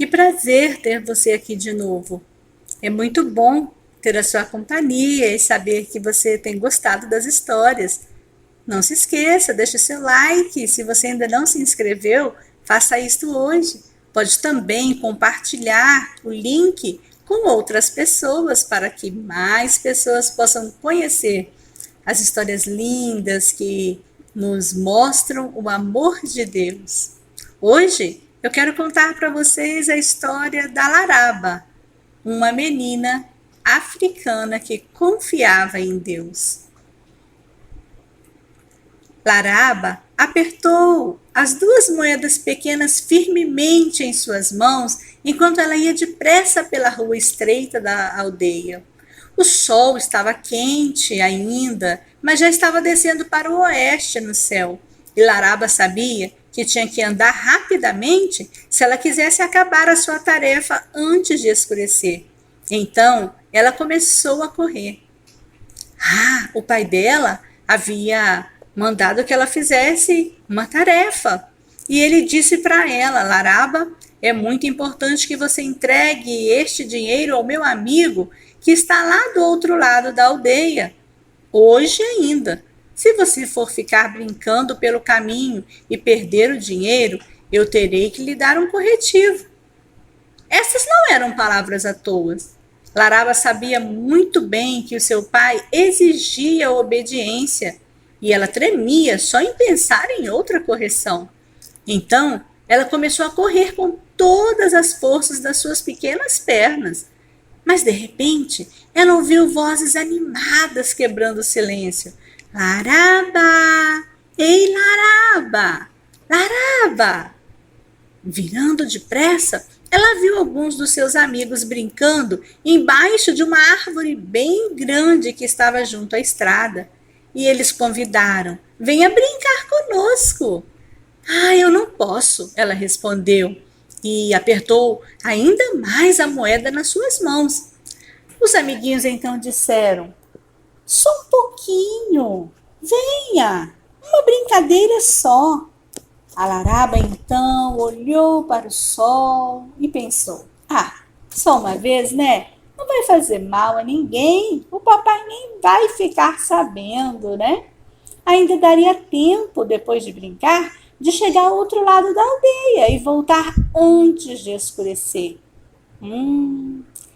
Que prazer ter você aqui de novo. É muito bom ter a sua companhia e saber que você tem gostado das histórias. Não se esqueça, deixe o seu like. Se você ainda não se inscreveu, faça isto hoje. Pode também compartilhar o link com outras pessoas para que mais pessoas possam conhecer as histórias lindas que nos mostram o amor de Deus. Hoje eu quero contar para vocês a história da Laraba, uma menina africana que confiava em Deus. Laraba apertou as 2 moedas pequenas firmemente em suas mãos enquanto ela ia depressa pela rua estreita da aldeia. O sol estava quente ainda, mas já estava descendo para o oeste no céu, e Laraba sabia que tinha que andar rapidamente se ela quisesse acabar a sua tarefa antes de escurecer. Então, ela começou a correr. O pai dela havia mandado que ela fizesse uma tarefa. E ele disse para ela: Laraba, é muito importante que você entregue este dinheiro ao meu amigo que está lá do outro lado da aldeia, hoje ainda. Se você for ficar brincando pelo caminho e perder o dinheiro, eu terei que lhe dar um corretivo. Essas não eram palavras à toa. Laraba sabia muito bem que o seu pai exigia obediência e ela tremia só em pensar em outra correção. Então, ela começou a correr com todas as forças das suas pequenas pernas. Mas, de repente, ela ouviu vozes animadas quebrando o silêncio. Laraba! Ei, Laraba! Laraba! Virando depressa, ela viu alguns dos seus amigos brincando embaixo de uma árvore bem grande que estava junto à estrada. E eles convidaram: venha brincar conosco. Eu não posso, ela respondeu, e apertou ainda mais a moeda nas suas mãos. Os amiguinhos então disseram: só um pouquinho, venha, uma brincadeira só. A Laraba então olhou para o sol e pensou: só uma vez, né? Não vai fazer mal a ninguém, o papai nem vai ficar sabendo, né? Ainda daria tempo, depois de brincar, de chegar ao outro lado da aldeia e voltar antes de escurecer.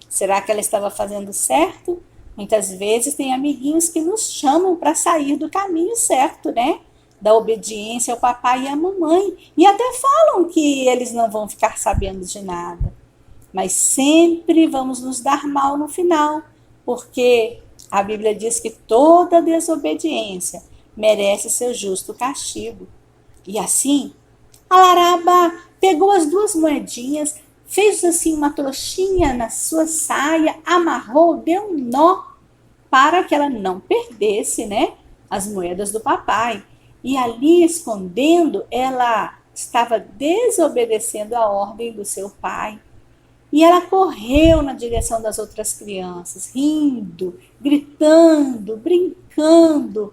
Será que ela estava fazendo certo? Muitas vezes tem amiguinhos que nos chamam para sair do caminho certo, né? Da obediência ao papai e à mamãe. E até falam que eles não vão ficar sabendo de nada. Mas sempre vamos nos dar mal no final, porque a Bíblia diz que toda desobediência merece seu justo castigo. E assim, a Laraba pegou as 2 moedinhas, fez assim uma trouxinha na sua saia, amarrou, deu um nó para que ela não perdesse, né, as moedas do papai. E ali, escondendo, ela estava desobedecendo a ordem do seu pai. E ela correu na direção das outras crianças, rindo, gritando, brincando.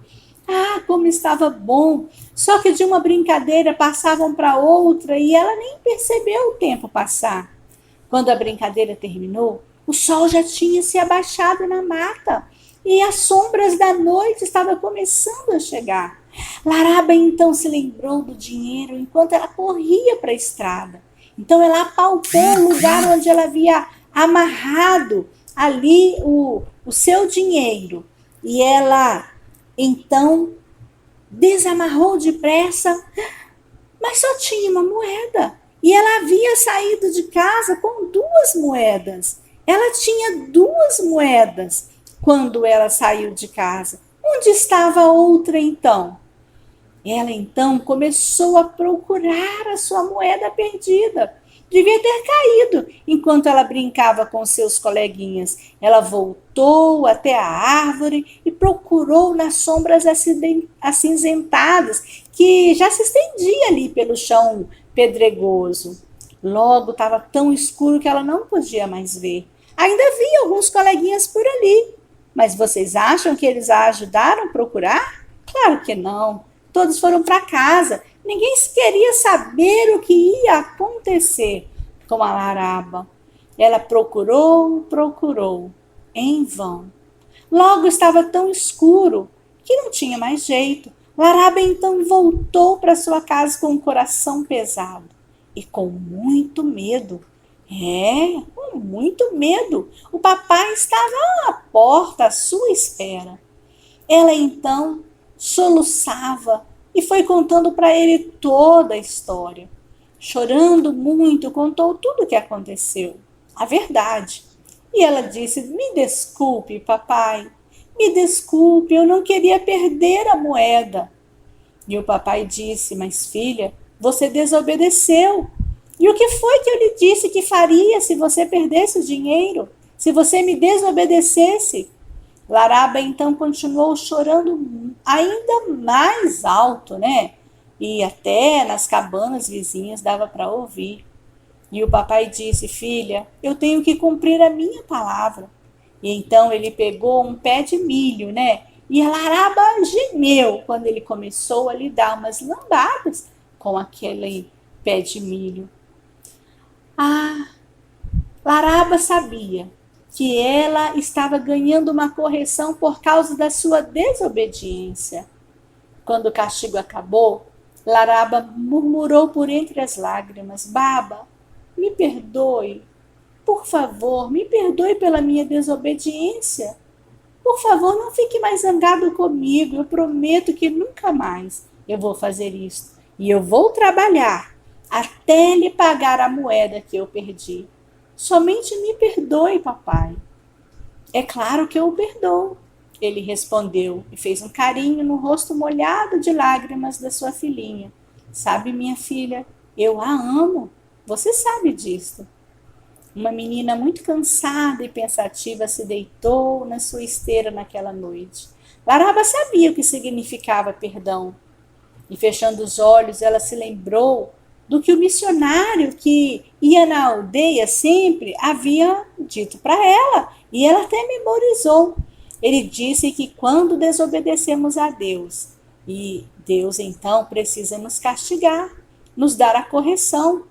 Como estava bom! Só que de uma brincadeira passavam para outra e ela nem percebeu o tempo passar. Quando a brincadeira terminou, o sol já tinha se abaixado na mata e as sombras da noite estavam começando a chegar. Laraba então se lembrou do dinheiro enquanto ela corria para a estrada. Então ela apalpou o lugar onde ela havia amarrado ali o seu dinheiro. E ela então desamarrou depressa, mas só tinha uma moeda. E ela havia saído de casa com 2 moedas. Ela tinha 2 moedas quando ela saiu de casa. Onde estava a outra então? Ela então começou a procurar a sua moeda perdida. Devia ter caído enquanto ela brincava com seus coleguinhas. Ela voltou até a árvore e procurou nas sombras acinzentadas que já se estendia ali pelo chão pedregoso. Logo estava tão escuro que ela não podia mais ver. Ainda havia alguns coleguinhas por ali. Mas vocês acham que eles a ajudaram a procurar? Claro que não. Todos foram para casa. Ninguém queria saber o que ia acontecer. com a Laraba. Ela procurou, procurou, em vão. Logo estava tão escuro que não tinha mais jeito. Laraba então voltou para sua casa com o coração pesado e com muito medo. Com muito medo. O papai estava à porta à sua espera. Ela então soluçava e foi contando para ele toda a história. Chorando muito, contou tudo o que aconteceu, a verdade. E ela disse: me desculpe, papai, me desculpe, eu não queria perder a moeda. E o papai disse: mas filha, você desobedeceu. E o que foi que eu lhe disse que faria se você perdesse o dinheiro? Se você me desobedecesse? Laraba então continuou chorando ainda mais alto, né? E até nas cabanas vizinhas dava para ouvir. E o papai disse: filha, eu tenho que cumprir a minha palavra. E então ele pegou um pé de milho, né? E a Laraba gemeu quando ele começou a lhe dar umas lambadas com aquele pé de milho. Laraba sabia que ela estava ganhando uma correção por causa da sua desobediência. Quando o castigo acabou, Laraba murmurou por entre as lágrimas: Baba, me perdoe. Por favor, me perdoe pela minha desobediência. Por favor, não fique mais zangado comigo. Eu prometo que nunca mais eu vou fazer isso. E eu vou trabalhar até lhe pagar a moeda que eu perdi. Somente me perdoe, papai. É claro que eu o perdoo, ele respondeu e fez um carinho no rosto molhado de lágrimas da sua filhinha. Sabe, minha filha, eu a amo. Você sabe disto. Uma menina muito cansada e pensativa se deitou na sua esteira naquela noite. Laraba sabia o que significava perdão. E fechando os olhos, ela se lembrou do que o missionário que ia na aldeia sempre havia dito para ela, e ela até memorizou. Ele disse que quando desobedecemos a Deus, e Deus então precisa nos castigar, nos dar a correção.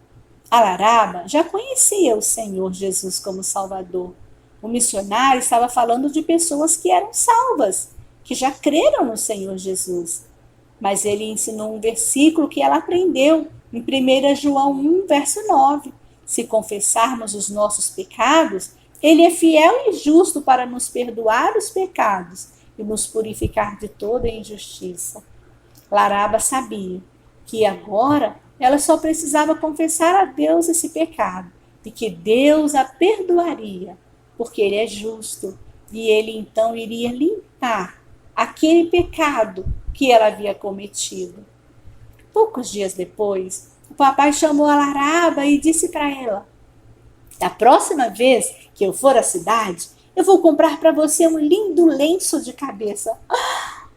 A Laraba já conhecia o Senhor Jesus como Salvador. O missionário estava falando de pessoas que eram salvas, que já creram no Senhor Jesus. Mas ele ensinou um versículo que ela aprendeu em 1 João 1, verso 9. Se confessarmos os nossos pecados, ele é fiel e justo para nos perdoar os pecados e nos purificar de toda injustiça. Laraba sabia que agora ela só precisava confessar a Deus esse pecado e que Deus a perdoaria, porque ele é justo e ele então iria limpar aquele pecado que ela havia cometido. Poucos dias depois, o papai chamou a Laraba e disse para ela: da próxima vez que eu for à cidade, eu vou comprar para você um lindo lenço de cabeça.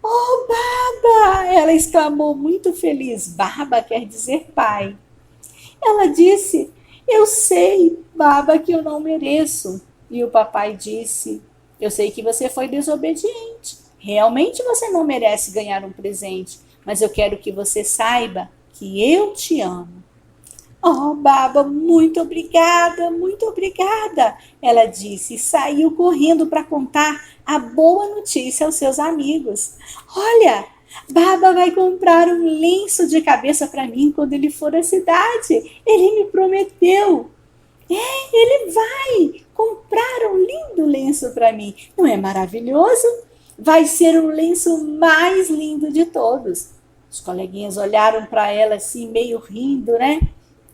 Oh, Baba! Ela exclamou muito feliz. Baba quer dizer pai. Ela disse: eu sei, Baba, que eu não mereço. E o papai disse: eu sei que você foi desobediente. Realmente você não merece ganhar um presente, mas eu quero que você saiba que eu te amo. Oh, Baba, muito obrigada, ela disse e saiu correndo para contar a boa notícia aos seus amigos. Olha, Baba vai comprar um lenço de cabeça para mim quando ele for à cidade. Ele me prometeu. Ele vai comprar um lindo lenço para mim. Não é maravilhoso? Vai ser o lenço mais lindo de todos. Os coleguinhas olharam para ela assim, meio rindo, né?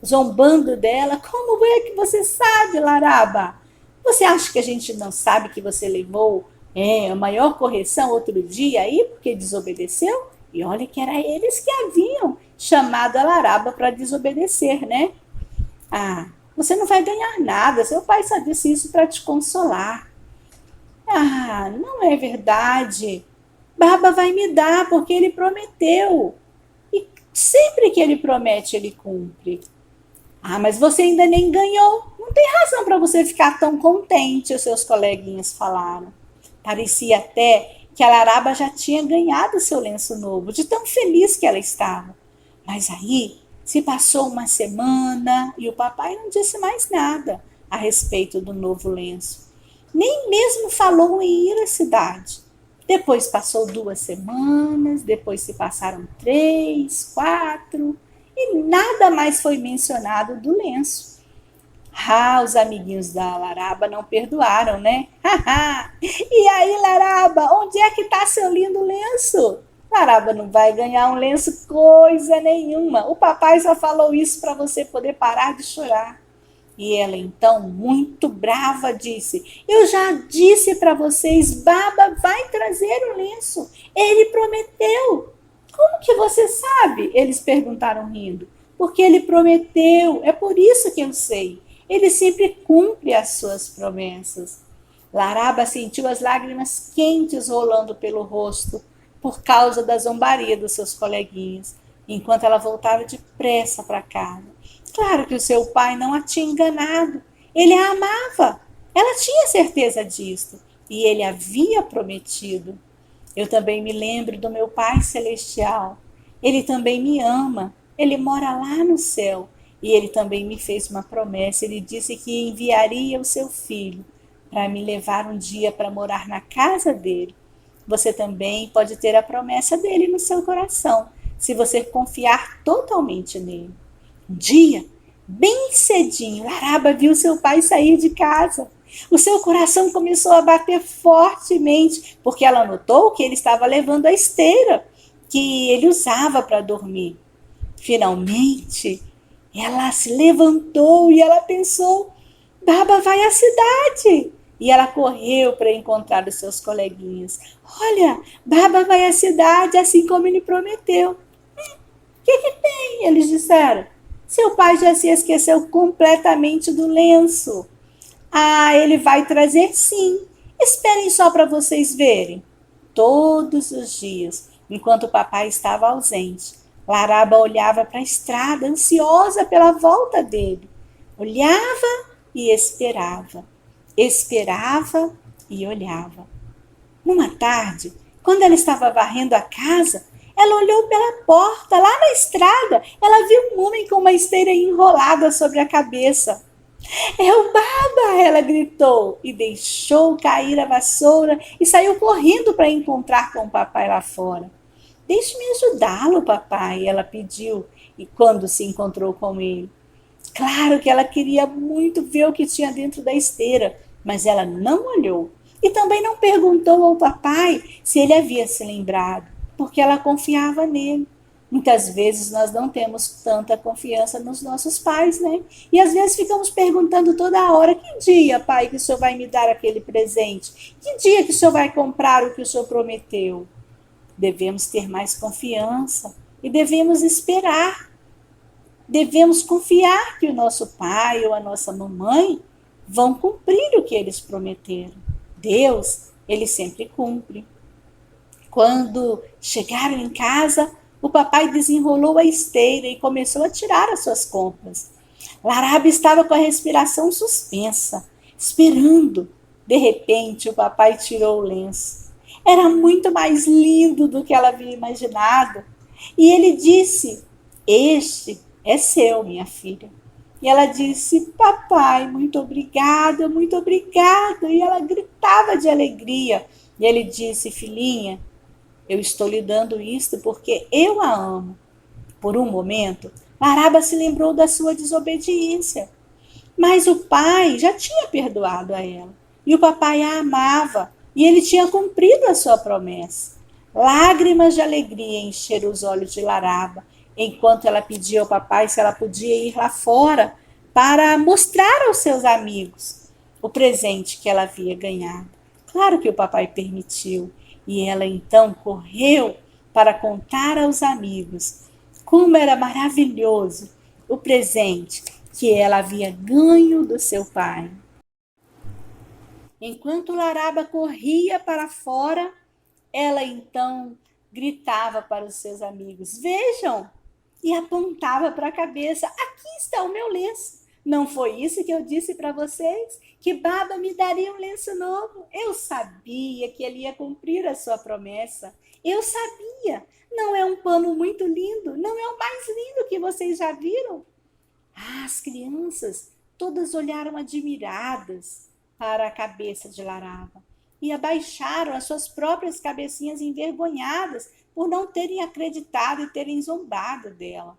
Zombando dela. Como é que você sabe, Laraba? Você acha que a gente não sabe que você levou a maior correção outro dia aí porque desobedeceu? E olha que era eles que haviam chamado a Laraba para desobedecer, né? Você não vai ganhar nada, seu pai só disse isso para te consolar. Não é verdade. Baba vai me dar porque ele prometeu. E sempre que ele promete, ele cumpre. Mas você ainda nem ganhou. Não tem razão para você ficar tão contente, os seus coleguinhas falaram. Parecia até que a Laraba já tinha ganhado seu lenço novo, de tão feliz que ela estava. Mas aí Se passou uma semana e o papai não disse mais nada a respeito do novo lenço. Nem mesmo falou em ir à cidade. Depois passou 2 semanas, depois se passaram 3, 4 e nada mais foi mencionado do lenço. Ah, os amiguinhos da Laraba não perdoaram, né? E aí, Laraba, onde é que está seu lindo lenço? Laraba não vai ganhar um lenço coisa nenhuma. O papai só falou isso para você poder parar de chorar. E ela então, muito brava, disse: Eu já disse para vocês, Baba vai trazer o lenço. Ele prometeu. Como que você sabe? Eles perguntaram rindo. Porque ele prometeu, é por isso que eu sei. Ele sempre cumpre as suas promessas. Laraba sentiu as lágrimas quentes rolando pelo rosto por causa da zombaria dos seus coleguinhas, enquanto ela voltava depressa para casa. Claro que o seu pai não a tinha enganado. Ele a amava. Ela tinha certeza disso. E ele havia prometido. Eu também me lembro do meu Pai Celestial. Ele também me ama. Ele mora lá no céu. E ele também me fez uma promessa. Ele disse que enviaria o seu filho para me levar um dia para morar na casa dele. Você também pode ter a promessa dele no seu coração, se você confiar totalmente nele. Um dia, bem cedinho, Laraba viu seu pai sair de casa. O seu coração começou a bater fortemente, porque ela notou que ele estava levando a esteira que ele usava para dormir. Finalmente, ela se levantou e ela pensou: Baba vai à cidade. E ela correu para encontrar os seus coleguinhas. Olha, Baba vai à cidade assim como ele prometeu. O que tem? Eles disseram. Seu pai já se esqueceu completamente do lenço. Ah, ele vai trazer sim. Esperem só para vocês verem. Todos os dias, enquanto o papai estava ausente, Laraba olhava para a estrada, ansiosa pela volta dele. Olhava e esperava. Esperava e olhava. Numa tarde, quando ela estava varrendo a casa, ela olhou pela porta, lá na estrada. Ela viu um homem com uma esteira enrolada sobre a cabeça. É o Baba! Ela gritou e deixou cair a vassoura e saiu correndo para encontrar com o papai lá fora. Deixe-me ajudá-lo, papai, ela pediu, e quando se encontrou com ele. Claro que ela queria muito ver o que tinha dentro da esteira, mas ela não olhou. E também não perguntou ao papai se ele havia se lembrado, porque ela confiava nele. Muitas vezes nós não temos tanta confiança nos nossos pais, né? E às vezes ficamos perguntando toda hora: que dia, pai, que o senhor vai me dar aquele presente? Que dia que o senhor vai comprar o que o senhor prometeu? Devemos ter mais confiança e devemos esperar. Devemos confiar que o nosso pai ou a nossa mamãe vão cumprir o que eles prometeram. Deus, ele sempre cumpre. Quando chegaram em casa, o papai desenrolou a esteira e começou a tirar as suas compras. Laraba estava com a respiração suspensa, esperando. De repente, o papai tirou o lenço. Era muito mais lindo do que ela havia imaginado. E ele disse: Este é seu, minha filha. E ela disse: Papai, muito obrigada, muito obrigada. E ela gritava de alegria. E ele disse: Filhinha, eu estou lhe dando isto porque eu a amo. Por um momento, Laraba se lembrou da sua desobediência. Mas o pai já tinha perdoado a ela. E o papai a amava. E ele tinha cumprido a sua promessa. Lágrimas de alegria encheram os olhos de Laraba, enquanto ela pedia ao papai se ela podia ir lá fora para mostrar aos seus amigos o presente que ela havia ganhado. Claro que o papai permitiu. E ela então correu para contar aos amigos como era maravilhoso o presente que ela havia ganho do seu pai. Enquanto Laraba corria para fora, ela então gritava para os seus amigos: Vejam! E apontava para a cabeça: Aqui está o meu lenço. Não foi isso que eu disse para vocês? Que Baba me daria um lenço novo? Eu sabia que ele ia cumprir a sua promessa. Eu sabia. Não é um pano muito lindo? Não é o mais lindo que vocês já viram? Ah, as crianças todas olharam admiradas para a cabeça de Larava e abaixaram as suas próprias cabecinhas envergonhadas por não terem acreditado e terem zombado dela.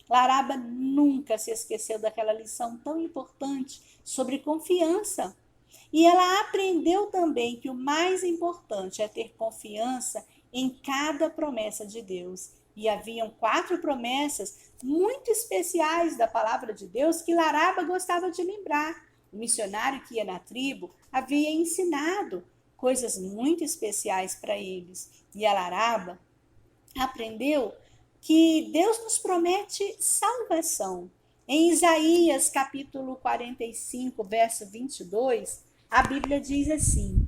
Laraba nunca se esqueceu daquela lição tão importante sobre confiança. E ela aprendeu também que o mais importante é ter confiança em cada promessa de Deus. E haviam 4 promessas muito especiais da palavra de Deus que Laraba gostava de lembrar. O missionário que ia na tribo havia ensinado coisas muito especiais para eles. E a Laraba aprendeu que Deus nos promete salvação. Em Isaías capítulo 45, verso 22, a Bíblia diz assim: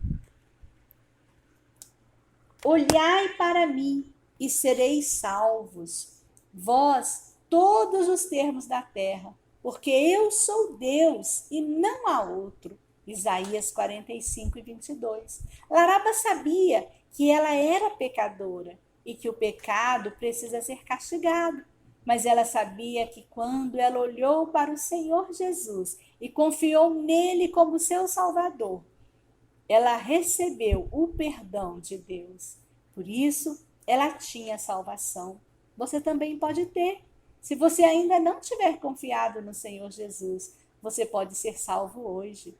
Olhai para mim e sereis salvos, vós, todos os termos da terra, porque eu sou Deus e não há outro. Isaías 45 e 22. Laraba sabia que ela era pecadora e que o pecado precisa ser castigado. Mas ela sabia que quando ela olhou para o Senhor Jesus e confiou nele como seu Salvador, ela recebeu o perdão de Deus. Por isso, ela tinha salvação. Você também pode ter. Se você ainda não tiver confiado no Senhor Jesus, você pode ser salvo hoje.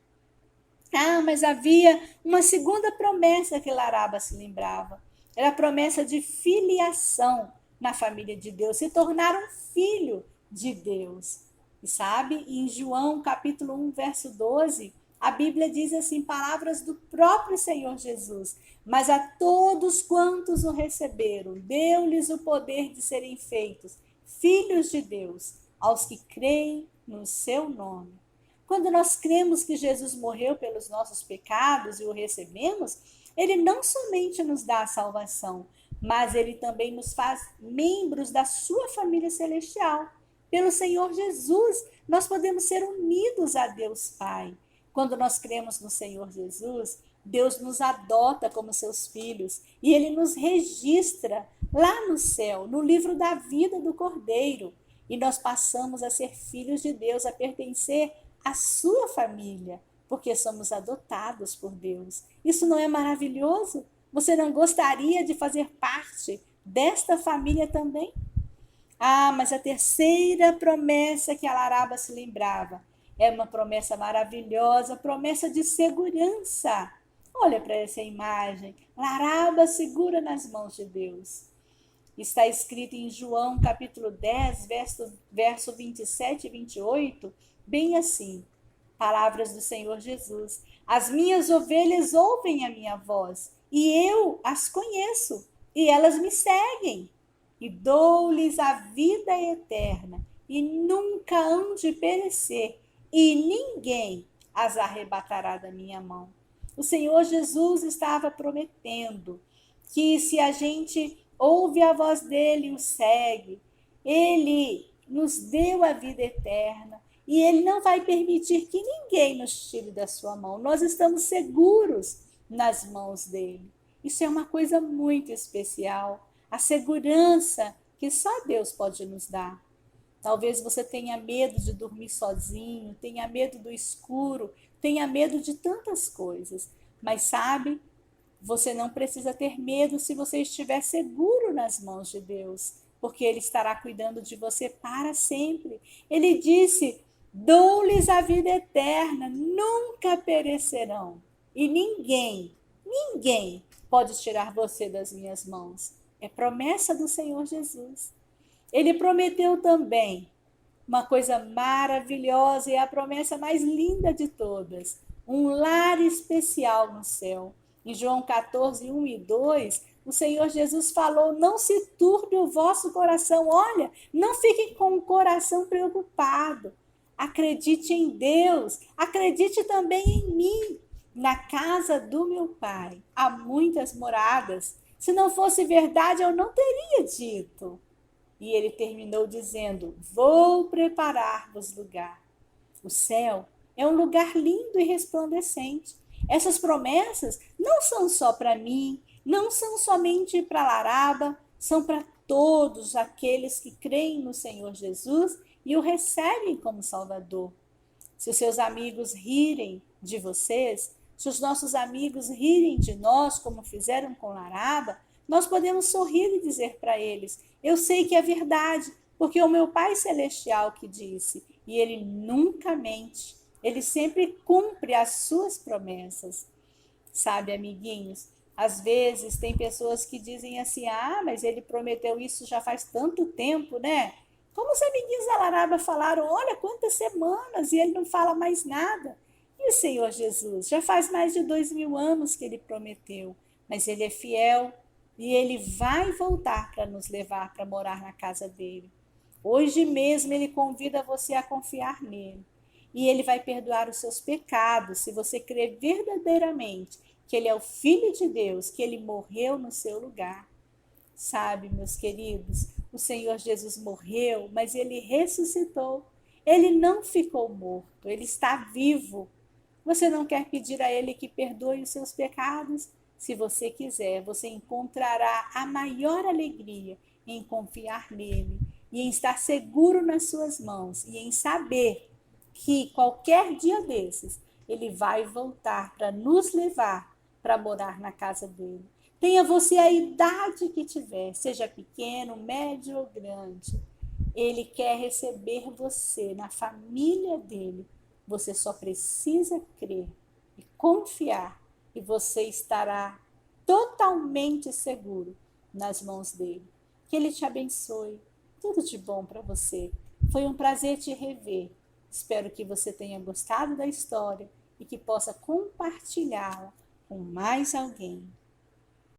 Ah, mas havia uma segunda promessa que Laraba se lembrava. Era a promessa de filiação na família de Deus, se tornar um filho de Deus. E sabe, em João capítulo 1, verso 12, a Bíblia diz assim, palavras do próprio Senhor Jesus: mas a todos quantos o receberam, deu-lhes o poder de serem feitos filhos de Deus, aos que creem no seu nome. Quando nós cremos que Jesus morreu pelos nossos pecados e o recebemos, ele não somente nos dá a salvação, mas ele também nos faz membros da sua família celestial. Pelo Senhor Jesus, nós podemos ser unidos a Deus Pai. Quando nós cremos no Senhor Jesus, Deus nos adota como seus filhos e ele nos registra lá no céu, no livro da vida do Cordeiro. E nós passamos a ser filhos de Deus, a pertencer à sua família, porque somos adotados por Deus. Isso não é maravilhoso? Você não gostaria de fazer parte desta família também? Ah, mas a terceira promessa que a Laraba se lembrava é uma promessa maravilhosa, promessa de segurança. Olha para essa imagem. Laraba segura nas mãos de Deus. Está escrito em João capítulo 10, verso 27 e 28, bem assim. Palavras do Senhor Jesus. As minhas ovelhas ouvem a minha voz, e eu as conheço, e elas me seguem. E dou-lhes a vida eterna, e nunca hão de perecer, e ninguém as arrebatará da minha mão. O Senhor Jesus estava prometendo que se a gente ouve a voz dele e o segue, ele nos deu a vida eterna e ele não vai permitir que ninguém nos tire da sua mão. Nós estamos seguros nas mãos dele. Isso é uma coisa muito especial, a segurança que só Deus pode nos dar. Talvez você tenha medo de dormir sozinho, tenha medo do escuro, tenha medo de tantas coisas, mas sabe, você não precisa ter medo se você estiver seguro nas mãos de Deus, porque ele estará cuidando de você para sempre. Ele disse: dou-lhes a vida eterna, nunca perecerão, e ninguém pode tirar você das minhas mãos. É promessa do Senhor Jesus. Ele prometeu também uma coisa maravilhosa e a promessa mais linda de todas, um lar especial no céu. Em João 14, 1 e 2, o Senhor Jesus falou: não se turbe o vosso coração. Olha, não fiquem com o coração preocupado. Acredite em Deus, acredite também em mim. Na casa do meu Pai há muitas moradas. Se não fosse verdade, eu não teria dito. E ele terminou dizendo: vou preparar-vos lugar. O céu é um lugar lindo e resplandecente. Essas promessas não são só para mim, Não são somente para Laraba, são para todos aqueles que creem no Senhor Jesus e o recebem como Salvador. Se os seus amigos rirem de vocês, se os nossos amigos rirem de nós, como fizeram com Laraba, nós podemos sorrir e dizer para eles: eu sei que é verdade, porque é o meu Pai Celestial que disse, e ele nunca mente, ele sempre cumpre as suas promessas. Sabe, amiguinhos? Às vezes tem pessoas que dizem assim: ah, mas ele prometeu isso já faz tanto tempo, né? Como os amiguinhos da Laraba falaram: olha quantas semanas e ele não fala mais nada. E o Senhor Jesus? Já faz mais de 2000 anos que ele prometeu, mas ele é fiel e ele vai voltar para nos levar para morar na casa dele. Hoje mesmo ele convida você a confiar nele. E ele vai perdoar os seus pecados se você crer verdadeiramente que ele é o Filho de Deus, que ele morreu no seu lugar. Sabe, meus queridos, o Senhor Jesus morreu, mas ele ressuscitou. Ele não ficou morto, ele está vivo. Você não quer pedir a ele que perdoe os seus pecados? Se você quiser, você encontrará a maior alegria em confiar nele e em estar seguro nas suas mãos e em saber que qualquer dia desses ele vai voltar para nos levar para morar na casa dele. Tenha você a idade que tiver, seja pequeno, médio ou grande. Ele quer receber você na família dele. Você só precisa crer e confiar e você estará totalmente seguro nas mãos dele. Que ele te abençoe. Tudo de bom para você. Foi um prazer te rever. Espero que você tenha gostado da história e que possa compartilhá-la com mais alguém.